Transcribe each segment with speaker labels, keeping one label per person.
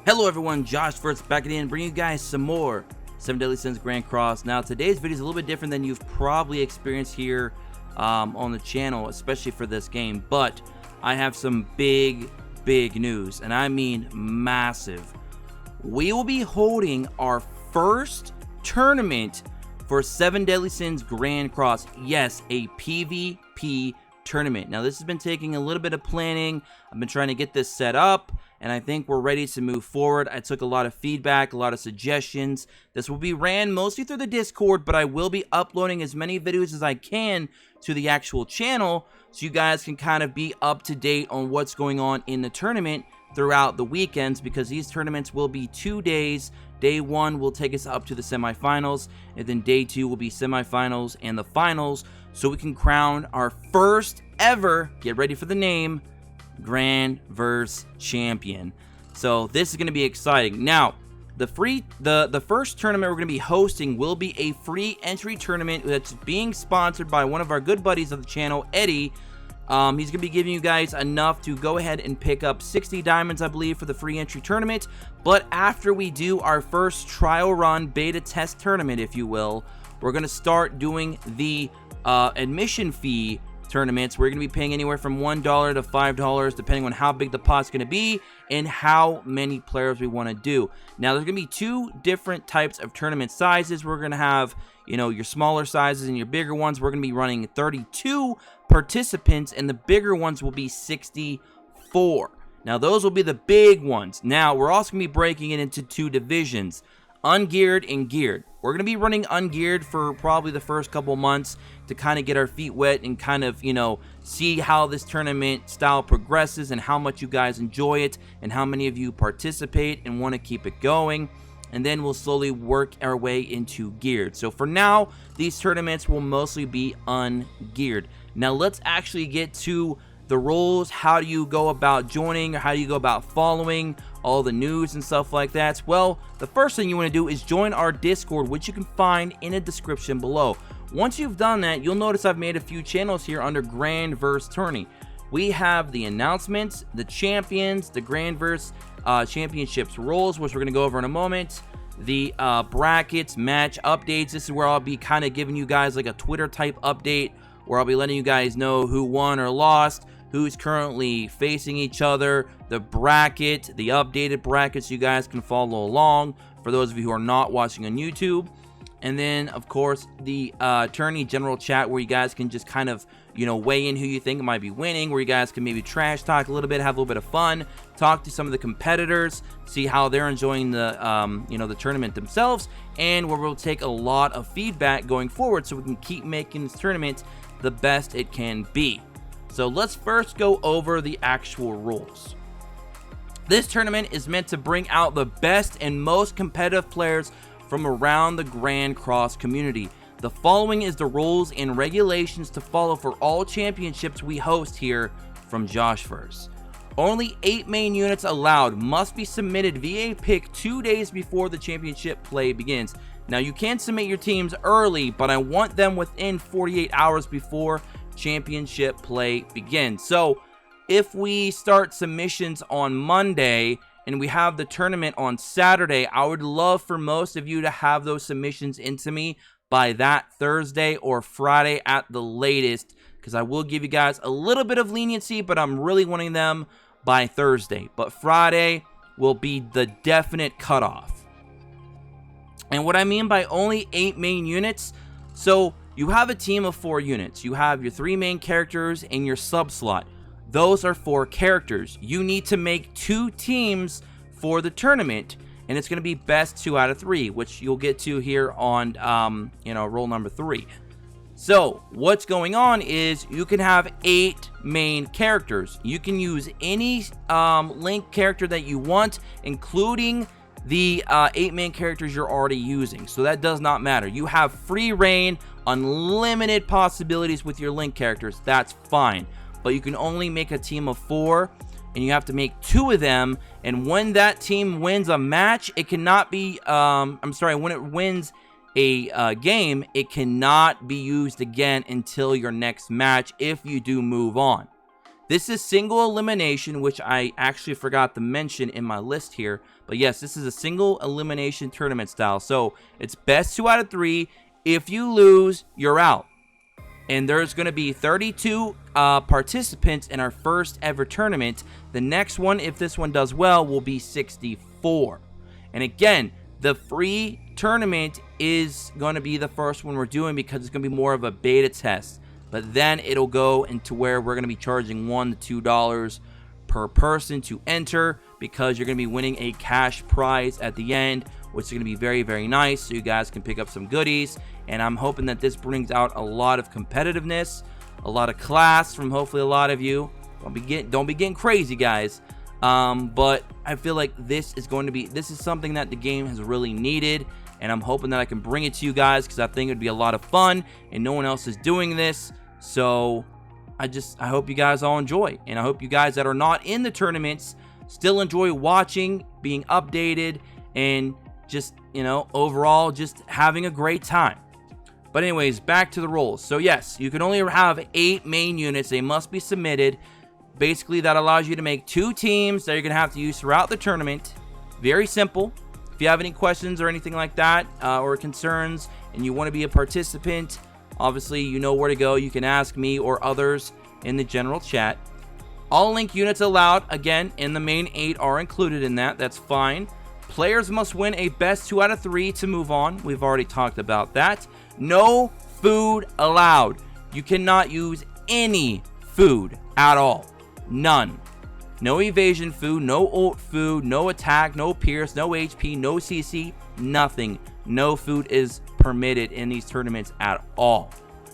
Speaker 1: Hello everyone, Josh first back again, bringing you guys some more 7 Deadly Sins Grand Cross. Now today's video is a little bit different than you've probably experienced here on the channel, especially for this game, but I have some big news, and I mean massive. We will be holding our first tournament for 7 Deadly Sins Grand Cross. Yes, a PvP tournament. Now this has been taking a little bit of planning. I've been trying to get this set up, and I think we're ready to move forward. I took a lot of feedback, a lot of suggestions. This will be ran mostly through the Discord, but I will be uploading as many videos as I can to the actual channel so you guys can kind of be up to date on what's going on in the tournament throughout the weekends, because these tournaments will be 2 days. Day 1 will take us up to the semifinals, and then day 2 will be semifinals and the finals, so we can crown our first ever, get ready for the name, Grand Verse Champion. So this is going to be exciting. Now, the first tournament we're going to be hosting will be a free entry tournament that's being sponsored by one of our good buddies of the channel, Eddie. He's going to be giving you guys enough to go ahead and pick up 60 diamonds, I believe, for the free entry tournament. But after we do our first trial run beta test tournament, if you will, we're going to start doing the admission fee tournaments. We're going to be paying anywhere from $1 to $5, depending on how big the pot's going to be and how many players we want to do. Now, there's going to be 2 different types of tournament sizes. We're going to have, you know, your smaller sizes and your bigger ones. We're going to be running 32 participants, and the bigger ones will be 64. Now, those will be the big ones. Now, we're also going to be breaking it into 2 divisions, ungeared and geared. We're going to be running ungeared for probably the first couple months to kind of get our feet wet and kind of, you know, see how this tournament style progresses and how much you guys enjoy it and how many of you participate and want to keep it going. And then we'll slowly work our way into geared. So for now, these tournaments will mostly be ungeared. Now let's actually get to the rules. How do you go about joining, or how do you go about following all the news and stuff like that? Well, the first thing you want to do is join our Discord, which you can find in the description below. Once you've done that, you'll notice I've made a few channels here under Grand Verse Tourney. We have the announcements, the champions, the Grand Verse Championships rules, which we're going to go over in a moment, the brackets, match updates. This is where I'll be kind of giving you guys like a Twitter type update, where I'll be letting you guys know who won or lost, who's currently facing each other, the bracket, the updated brackets, so you guys can follow along for those of you who are not watching on YouTube. And then, of course, the Tourney general chat, where you guys can just kind of, you know, weigh in who you think might be winning, where you guys can maybe trash talk a little bit, have a little bit of fun, talk to some of the competitors, see how they're enjoying the, you know, the tournament themselves, and where we'll take a lot of feedback going forward so we can keep making this tournament the best it can be. So let's first go over the actual rules. This tournament is meant to bring out the best and most competitive players from around the Grand Cross community. The following is the rules and regulations to follow for all championships we host here from Joshverse. Only 8 main units allowed, must be submitted via pick 2 days before the championship play begins. Now, you can submit your teams early, but I want them within 48 hours before championship play begins. So if we start submissions on Monday and we have the tournament on Saturday, I would love for most of you to have those submissions into me by that Thursday or Friday at the latest, because I will give you guys a little bit of leniency, but I'm really wanting them by Thursday. But Friday will be the definite cutoff. And what I mean by only 8 main units, so you have a team of 4 units. You have your 3 main characters and your sub slot. Those are 4 characters. You need to make 2 teams for the tournament, and it's going to be best 2 out of 3, which you'll get to here on, you know, rule number 3. So what's going on is you can have 8 main characters. You can use any Link character that you want, including the 8 main characters you're already using. So that does not matter. You have free reign, unlimited possibilities with your Link characters. That's fine. But you can only make a team of 4, and you have to make 2 of them. And when that team wins a match, it cannot be, when it wins a game, it cannot be used again until your next match if you do move on. This is single elimination, which I actually forgot to mention in my list here. But yes, this is a single elimination tournament style. So it's best 2 out of 3. If you lose, you're out. And there's going to be 32 participants in our first ever tournament. The next one, if this one does well, will be 64. And again, the free tournament is going to be the first one we're doing because it's going to be more of a beta test. But then it'll go into where we're going to be charging $1 to $2 per person to enter, because you're going to be winning a cash prize at the end, which is going to be very, very nice, so you guys can pick up some goodies. And I'm hoping that this brings out a lot of competitiveness, a lot of class from hopefully a lot of you. Don't be getting crazy, guys. But I feel like this is something that the game has really needed, and I'm hoping that I can bring it to you guys because I think it'd be a lot of fun, and no one else is doing this. So I hope you guys all enjoy, and I hope you guys that are not in the tournaments still enjoy watching, being updated, and just, overall just having a great time. But anyways, back to the rules. So yes, you can only have 8 main units. They must be submitted. Basically, that allows you to make 2 teams that you're going to have to use throughout the tournament. Very simple. If you have any questions or anything like that, or concerns, and you want to be a participant, obviously you know where to go. You can ask me or others in the general chat. All link units allowed, again, in the main 8 are included in that. That's fine. Players must win a best 2 out of 3 to move on. We've already talked about that. No food allowed. You cannot use any food at all. None. No evasion food, no ult food, no attack, no pierce, no HP, no CC, nothing. No food is permitted in these tournaments at all.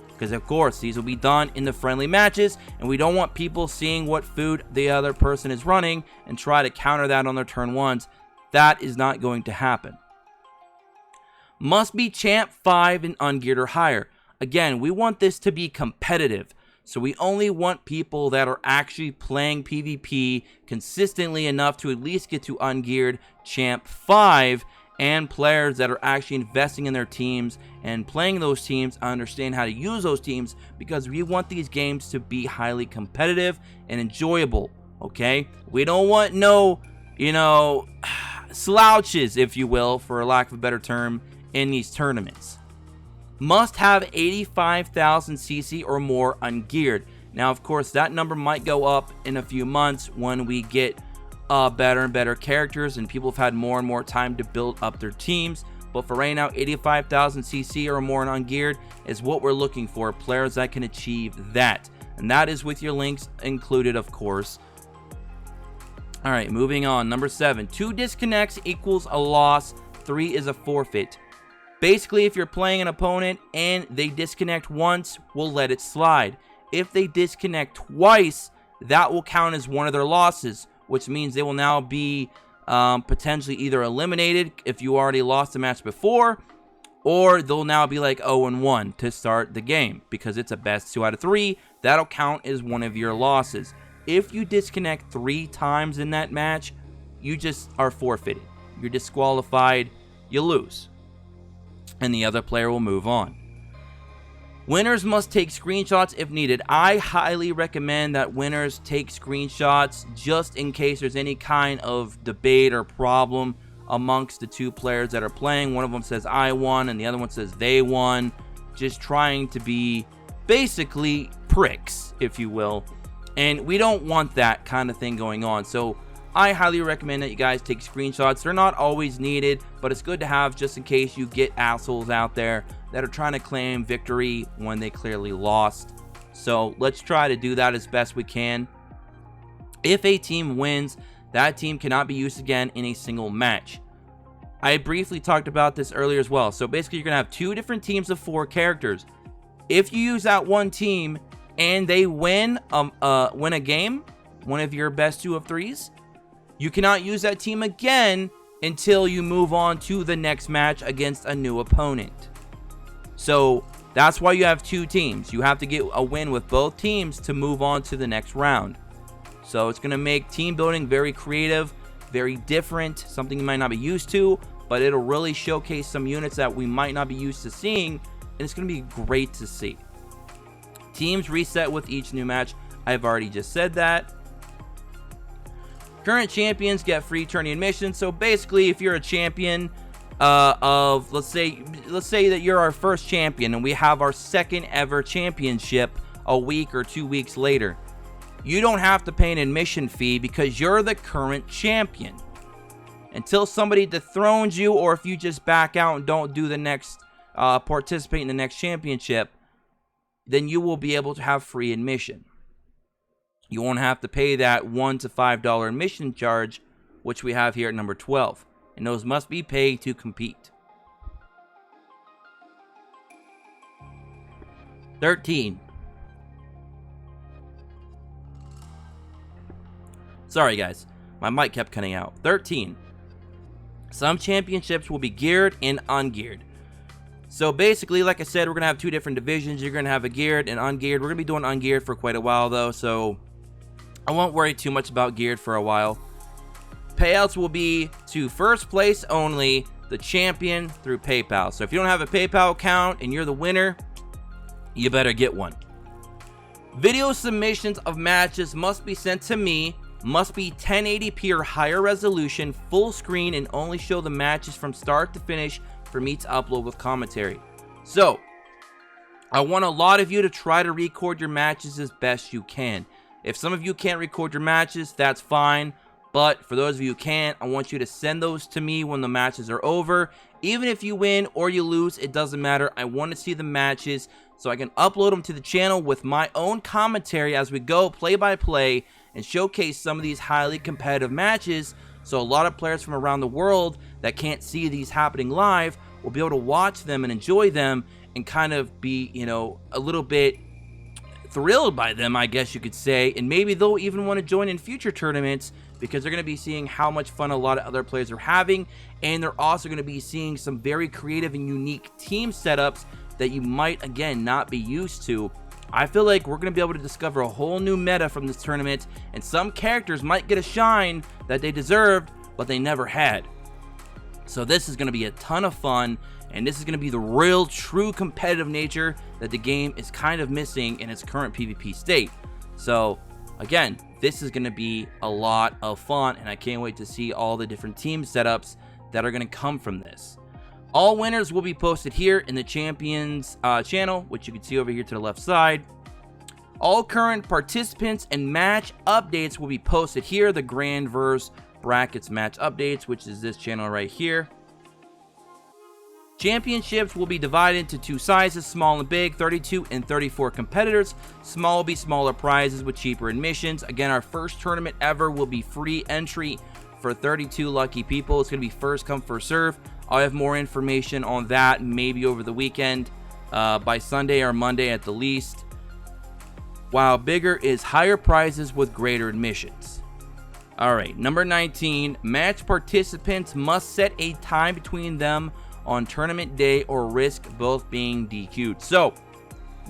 Speaker 1: Because of course, these will be done in the friendly matches, and we don't want people seeing what food the other person is running and try to counter that on their turn 1s. That is not going to happen. Must be champ 5 and ungeared or higher. Again, we want this to be competitive. So we only want people that are actually playing PvP consistently enough to at least get to ungeared champ 5, and players that are actually investing in their teams and playing those teams, understand how to use those teams, because we want these games to be highly competitive and enjoyable, okay? We don't want no, slouches, if you will, for lack of a better term, in these tournaments. Must have 85,000 CC or more ungeared. Now, of course, that number might go up in a few months when we get better and better characters and people have had more and more time to build up their teams. But for right now, 85,000 CC or more and ungeared is what we're looking for. Players that can achieve that. And that is with your links included, of course. All right, moving on. Number 7. 2 disconnects equals a loss. 3 is a forfeit. Basically, if you're playing an opponent and they disconnect once, we'll let it slide. If they disconnect twice, that will count as one of their losses, which means they will now be potentially either eliminated if you already lost the match before, or they'll now be like 0-1 to start the game because it's a best 2 out of 3. That'll count as one of your losses. If you disconnect 3 times in that match, you just are forfeited. You're disqualified. You lose. And the other player will move on. Winners must take screenshots if needed. I highly recommend that winners take screenshots just in case there's any kind of debate or problem amongst the 2 players that are playing. One of them says I won and the other one says they won. Just trying to be basically pricks, if you will. And we don't want that kind of thing going on. So I highly recommend that you guys take screenshots. They're not always needed, but it's good to have just in case you get assholes out there that are trying to claim victory when they clearly lost. So let's try to do that as best we can. If a team wins, that team cannot be used again in a single match. I briefly talked about this earlier as well. So basically, you're going to have 2 different teams of 4 characters. If you use that one team and they win a game, one of your best 2 of 3s, you cannot use that team again until you move on to the next match against a new opponent. So that's why you have 2 teams. You have to get a win with both teams to move on to the next round. So it's going to make team building very creative, very different, something you might not be used to, but it'll really showcase some units that we might not be used to seeing, and it's going to be great to see. Teams reset with each new match. I've already just said that. Current champions get free tourney admission. So basically, if you're a champion of, let's say that you're our first champion and we have our second ever championship a week or 2 weeks later, you don't have to pay an admission fee because you're the current champion. Until somebody dethrones you, or if you just back out and don't do the next, participate in the next championship, then you will be able to have free admission. You won't have to pay that $1 to $5 admission charge, which we have here at number 12. And those must be paid to compete. 13. Sorry guys, my mic kept cutting out. 13. Some championships will be geared and ungeared. So basically, like I said, we're going to have two different divisions. You're going to have a geared and ungeared. We're going to be doing ungeared for quite a while though, so I won't worry too much about geared for a while. Payouts will be to first place only, the champion through PayPal. So if you don't have a PayPal account and you're the winner, you better get one. Video submissions of matches must be sent to me, must be 1080p or higher resolution, full screen, and only show the matches from start to finish for me to upload with commentary. So, I want a lot of you to try to record your matches as best you can. If some of you can't record your matches, that's fine. But for those of you who can, I want you to send those to me when the matches are over. Even if you win or you lose, it doesn't matter. I want to see the matches so I can upload them to the channel with my own commentary as we go play by play and showcase some of these highly competitive matches, so a lot of players from around the world that can't see these happening live will be able to watch them and enjoy them and kind of be, you know, a little bit thrilled by them, I guess you could say, and maybe they'll even want to join in future tournaments because they're going to be seeing how much fun a lot of other players are having, and they're also going to be seeing some very creative and unique team setups that you might, again, not be used to. I feel like we're going to be able to discover a whole new meta from this tournament, and some characters might get a shine that they deserved, but they never had. So this is going to be a ton of fun, and this is going to be the real, true competitive nature that the game is kind of missing in its current PvP state. So, again, this is going to be a lot of fun, and I can't wait to see all the different team setups that are going to come from this. All winners will be posted here in the Champions channel, which you can see over here to the left side. All current participants and match updates will be posted here, the Grand Verse Brackets match updates, which is this channel right here. Championships will be divided into two sizes, small and big, 32 and 34 competitors. Small will be smaller prizes with cheaper admissions. Again, our first tournament ever will be free entry for 32 lucky people. It's going to be first come, first serve. I'll have more information on that maybe over the weekend, by Sunday or Monday at the least. While bigger is higher prizes with greater admissions. Alright, number 19. Match participants must set a time between them on tournament day or risk both being DQ'd. So,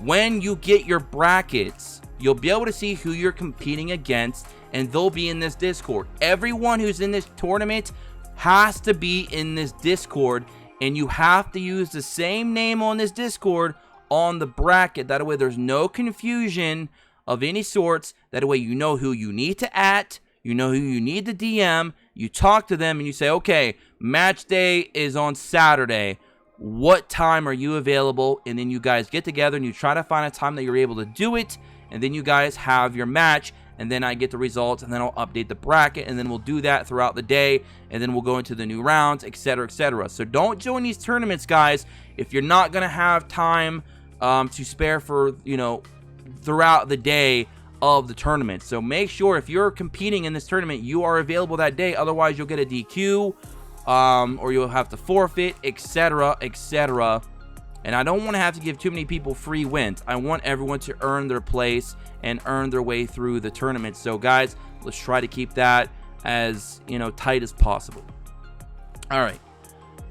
Speaker 1: when you get your brackets, you'll be able to see who you're competing against, and they'll be in this Discord. Everyone who's in this tournament has to be in this Discord, and you have to use the same name on this Discord on the bracket. That way there's no confusion of any sorts. That way you know who you need to @ you know who you need to DM, you talk to them and you say, okay, match day is on Saturday, what time are you available? And then you guys get together and you try to find a time that you're able to do it, and then you guys have your match, and then I get the results, and then I'll update the bracket, and then we'll do that throughout the day, and then we'll go into the new rounds, etc., etc. So don't join these tournaments, guys, if you're not going to have time to spare for, you know, throughout the day of the tournament. So make sure if you're competing in this tournament, you are available that day. Otherwise, you'll get a DQ, or you'll have to forfeit, etc., etc. And I don't want to have to give too many people free wins. I want everyone to earn their place and earn their way through the tournament. So guys, let's try to keep that as, you know, tight as possible. All right.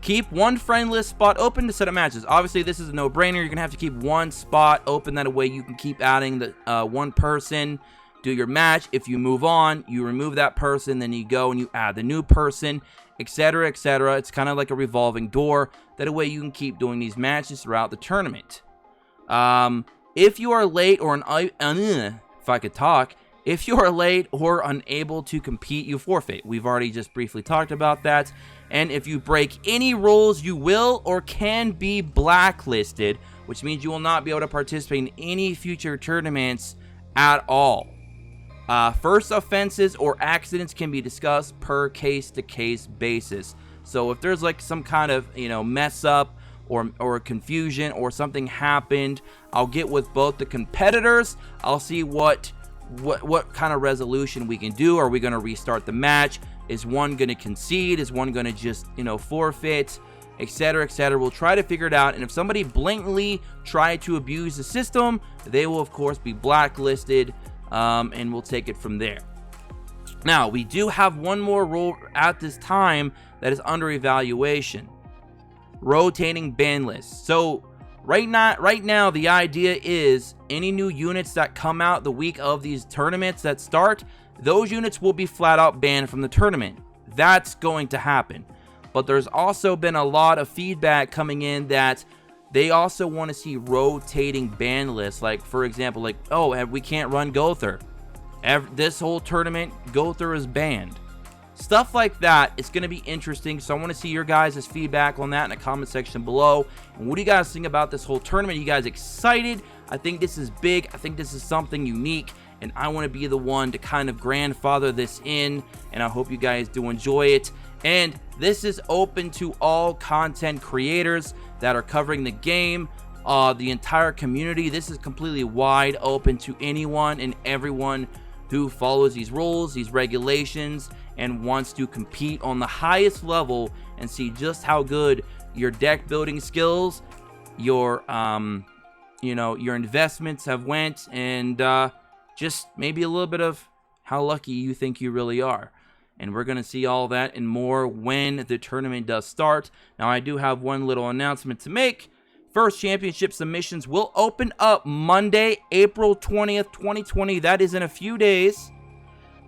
Speaker 1: Keep one friend list spot open to set up matches. Obviously, this is a no-brainer. You're going to have to keep one spot open. That way you can keep adding the one person, do your match. If you move on, you remove that person, then you go and you add the new person, etc., etc. It's kind of like a revolving door. That way you can keep doing these matches throughout the tournament. If you are late or if I could talk. If you are late or unable to compete, you forfeit. We've already just briefly talked about that. And if you break any rules, you will or can be blacklisted, which means you will not be able to participate in any future tournaments at all. First offenses or accidents can be discussed per case-to-case basis. So if there's like some kind of, mess up or confusion or something happened, I'll get with both the competitors. I'll see what kind of resolution we can do. Are we going to restart the match? Is one going to concede? Is one going to just, forfeit? Etc., etc. We'll try to figure it out. And if somebody blatantly tried to abuse the system, they will, of course, be blacklisted. And we'll take it from there. Now, we do have one more rule at this time that is under evaluation. Rotating ban lists. So right now, the idea is any new units that come out the week of these tournaments that start, those units will be flat out banned from the tournament. That's going to happen. But there's also been a lot of feedback coming in that they also want to see rotating ban lists. Like, for example, we can't run Gother. This whole tournament, Gother is banned. Stuff like that. It's going to be interesting. So I want to see your guys' feedback on that in the comment section below. And what do you guys think about this whole tournament? Are you guys excited? I think this is big. I think this is something unique. And I want to be the one to kind of grandfather this in. And I hope you guys do enjoy it. And this is open to all content creators that are covering the game, the entire community. This is completely wide open to anyone and everyone who follows these rules, these regulations, and wants to compete on the highest level and see just how good your deck building skills, your your investments have went, and just maybe a little bit of how lucky you think you really are. And we're going to see all that and more when the tournament does start. Now, I do have one little announcement to make. First championship submissions will open up Monday, April 20th, 2020. That is in a few days.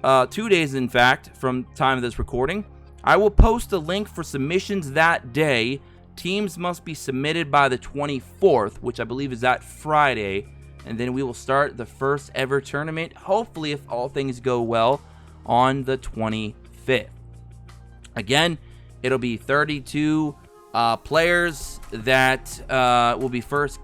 Speaker 1: 2 days, in fact, from time of this recording. I will post a link for submissions that day. Teams must be submitted by the 24th, which I believe is that Friday. And then we will start the first ever tournament, hopefully, if all things go well, on the 25th. Again, it'll be 32 players that will be first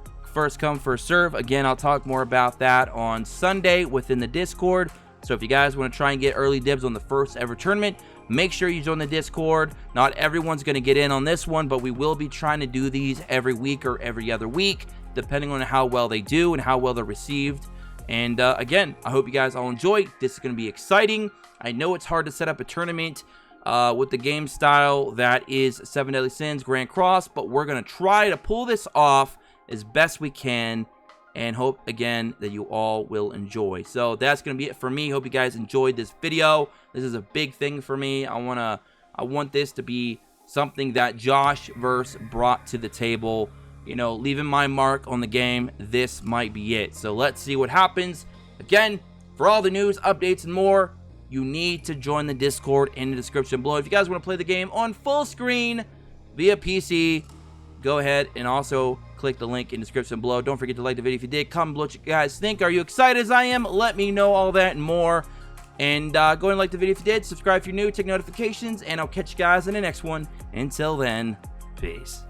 Speaker 1: come, first serve. Again, I'll talk more about that on Sunday within the Discord. So if you guys want to try and get early dibs on the first ever tournament, make sure you join the Discord. Not everyone's going to get in on this one, but we will be trying to do these every week or every other week, depending on how well they do and how well they're received. And again, I hope you guys all enjoy. This is going to be exciting. I know it's hard to set up a tournament with the game style that is 7 Deadly Sins Grand Cross, but we're going to try to pull this off as best we can and hope, again, that you all will enjoy. So that's going to be it for me. Hope you guys enjoyed this video. This is a big thing for me. I want this to be something that Josh Verse brought to the table. Leaving my mark on the game, this might be it. So let's see what happens. Again, for all the news, updates, and more, you need to join the Discord in the description below. If you guys want to play the game on full screen via PC, go ahead and also click the link in the description below. Don't forget to like the video if you did. Comment below what you guys think. Are you excited as I am? Let me know all that and more. And go ahead and like the video if you did. Subscribe if you're new. Take notifications. And I'll catch you guys in the next one. Until then, peace.